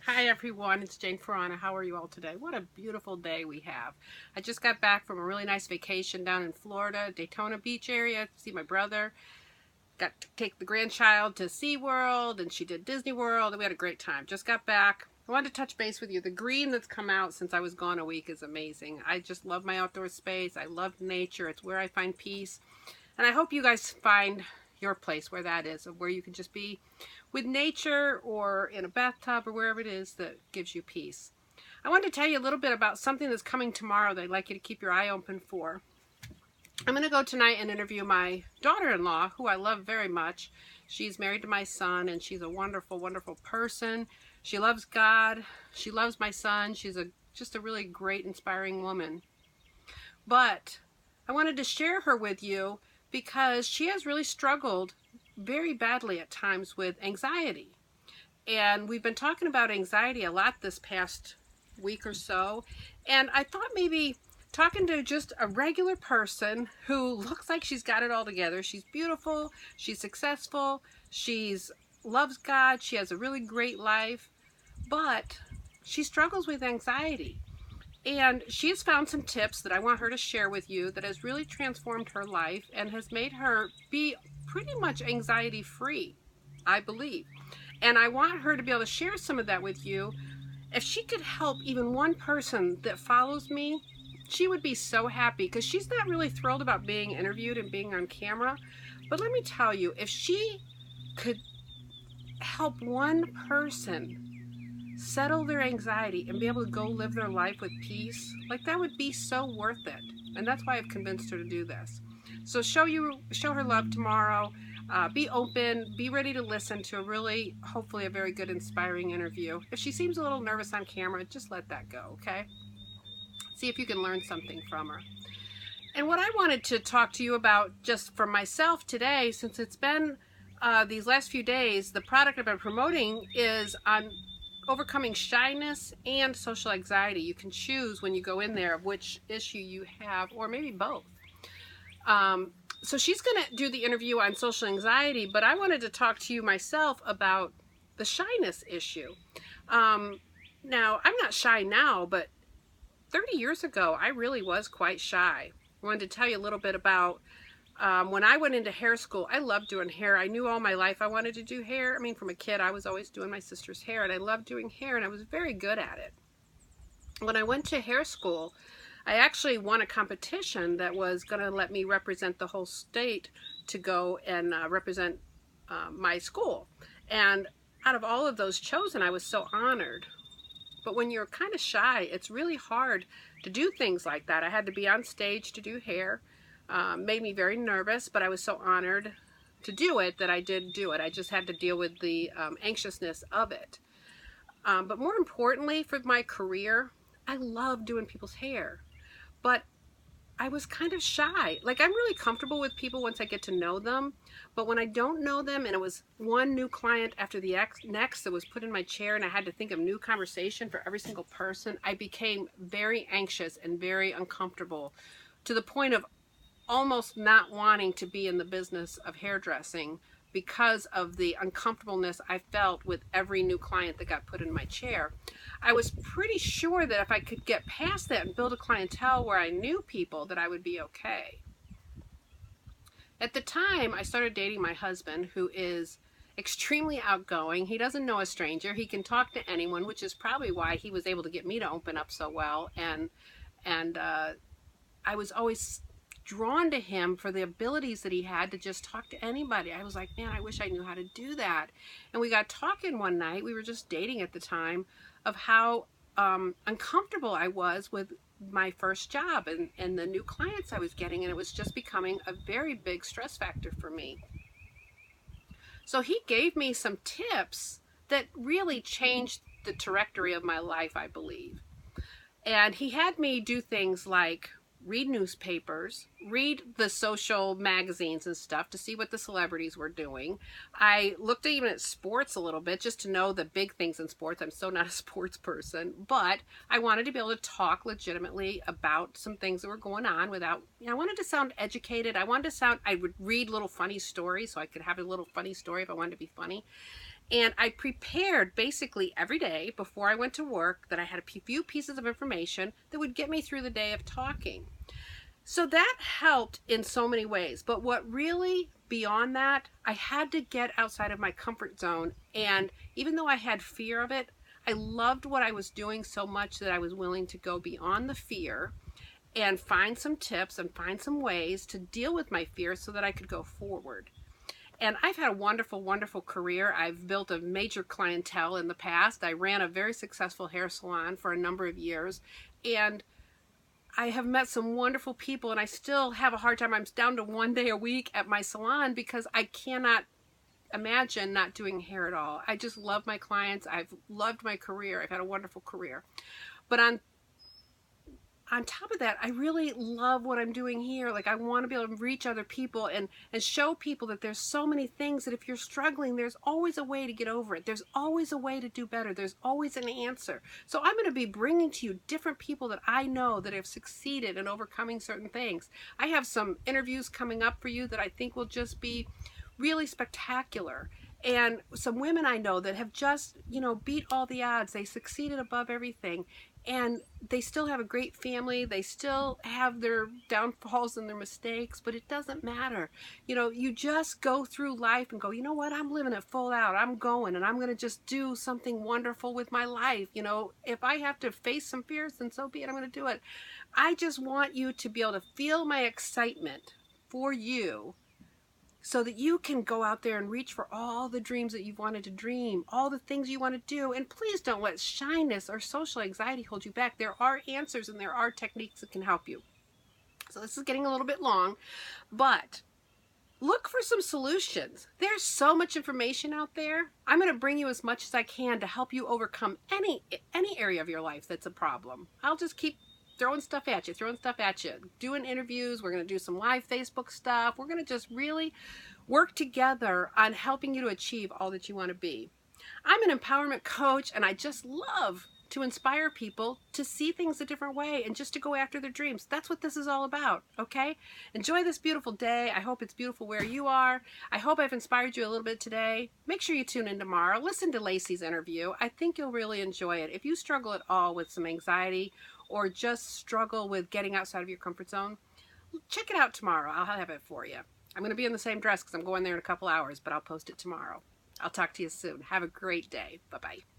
Hi everyone, it's Jane Ferrana. How are you all today? What a beautiful day we have. I just got back from a really nice vacation down in Florida, Daytona Beach area to see my brother. Got to take the grandchild to SeaWorld and she did Disney World and we had a great time. Just got back. I wanted to touch base with you. The green that's come out since I was gone a week is amazing. I just love my outdoor space. I love nature. It's where I find peace. And I hope you guys find your place where that is, where you can just be with nature or in a bathtub or wherever it is that gives you peace. I wanted to tell you a little bit about something that's coming tomorrow that I'd like you to keep your eye open for. I'm going to go tonight and interview my daughter-in-law, who I love very much. She's married to my son, and she's a wonderful, wonderful person. She loves God. She loves my son. She's just a really great, inspiring woman. But I wanted to share her with you because she has really struggled very badly at times with anxiety. And we've been talking about anxiety a lot this past week or so. And I thought maybe talking to just a regular person who looks like she's got it all together. She's beautiful, she's successful, she's loves God, she has a really great life, but she struggles with anxiety. And she has found some tips that I want her to share with you that has really transformed her life and has made her be pretty much anxiety free, I believe. And I want her to be able to share some of that with you. If she could help even one person that follows me, she would be so happy because she's not really thrilled about being interviewed and being on camera. But let me tell you, if she could help one person settle their anxiety and be able to go live their life with peace, like that would be so worth it. And that's why I've convinced her to do this. So show her love tomorrow. Be open, be ready to listen to a really, hopefully a very good, inspiring interview. If she seems a little nervous on camera, just let that go, okay? See if you can learn something from her. And what I wanted to talk to you about just for myself today, since it's been these last few days, the product I've been promoting is on overcoming shyness and social anxiety. You can choose when you go in there which issue you have, or maybe both. So she's going to do the interview on social anxiety, but I wanted to talk to you myself about the shyness issue. Now, I'm not shy now, but 30 years ago, I really was quite shy. I wanted to tell you a little bit about when I went into hair school. I loved doing hair. I knew all my life I wanted to do hair. I mean, from a kid, I was always doing my sister's hair, and I loved doing hair, and I was very good at it. When I went to hair school, I actually won a competition that was going to let me represent the whole state to go and represent my school. And out of all of those chosen, I was so honored. But when you're kind of shy, it's really hard to do things like that. I had to be on stage to do hair. Made me very nervous, but I was so honored to do it that I did do it. I just had to deal with the anxiousness of it. But more importantly for my career, I love doing people's hair. But I was kind of shy. Like, I'm really comfortable with people once I get to know them, but when I don't know them, and it was one new client after the next that was put in my chair and I had to think of new conversation for every single person, I became very anxious and very uncomfortable to the point of almost not wanting to be in the business of hairdressing because of the uncomfortableness I felt with every new client that got put in my chair. I was pretty sure that if I could get past that and build a clientele where I knew people, that I would be okay. At the time, I started dating my husband, who is extremely outgoing. He doesn't know a stranger. He can talk to anyone, which is probably why he was able to get me to open up so well. And I was always drawn to him for the abilities that he had to just talk to anybody. I was like, man, I wish I knew how to do that. And we got talking one night, we were just dating at the time, of how uncomfortable I was with my first job and the new clients I was getting, and it was just becoming a very big stress factor for me. So he gave me some tips that really changed the trajectory of my life, I believe. And he had me do things like read newspapers, read the social magazines and stuff to see what the celebrities were doing. I looked even at sports a little bit just to know the big things in sports. I'm so not a sports person, but I wanted to be able to talk legitimately about some things that were going on without, I wanted to sound educated. I would read little funny stories so I could have a little funny story if I wanted to be funny. And I prepared basically every day before I went to work that I had a few pieces of information that would get me through the day of talking. So that helped in so many ways. But what really beyond that, I had to get outside of my comfort zone. And even though I had fear of it, I loved what I was doing so much that I was willing to go beyond the fear and find some tips and find some ways to deal with my fear so that I could go forward. And I've had a wonderful, wonderful career. I've built a major clientele in the past. I ran a very successful hair salon for a number of years. And I have met some wonderful people, and I still have a hard time. I'm down to 1 day a week at my salon because I cannot imagine not doing hair at all. I just love my clients. I've loved my career. I've had a wonderful career. But on top of that, I really love what I'm doing here. Like, I want to be able to reach other people and show people that there's so many things that if you're struggling, there's always a way to get over it. There's always a way to do better. There's always an answer. So I'm going to be bringing to you different people that I know that have succeeded in overcoming certain things. I have some interviews coming up for you that I think will just be really spectacular. And some women I know that have just, beat all the odds. They succeeded above everything. And they still have a great family. They still have their downfalls and their mistakes, but it doesn't matter. You just go through life and go, you know what? I'm living it full out. I'm going, and I'm going to just do something wonderful with my life. If I have to face some fears, then so be it. I'm going to do it. I just want you to be able to feel my excitement for you, so that you can go out there and reach for all the dreams that you've wanted to dream, all the things you want to do. And please don't let shyness or social anxiety hold you back. There are answers and there are techniques that can help you. So this is getting a little bit long, but look for some solutions. There's so much information out there. I'm going to bring you as much as I can to help you overcome any area of your life that's a problem. I'll just keep throwing stuff at you, doing interviews. We're going to do some live Facebook stuff. We're going to just really work together on helping you to achieve all that you want to be. I'm an empowerment coach, and I just love to inspire people to see things a different way and just to go after their dreams. That's what this is all about, okay? Enjoy this beautiful day. I hope it's beautiful where you are. I hope I've inspired you a little bit today. Make sure you tune in tomorrow. Listen to Lacey's interview. I think you'll really enjoy it. If you struggle at all with some anxiety or just struggle with getting outside of your comfort zone, check it out tomorrow. I'll have it for you. I'm going to be in the same dress because I'm going there in a couple hours, but I'll post it tomorrow. I'll talk to you soon. Have a great day. Bye-bye.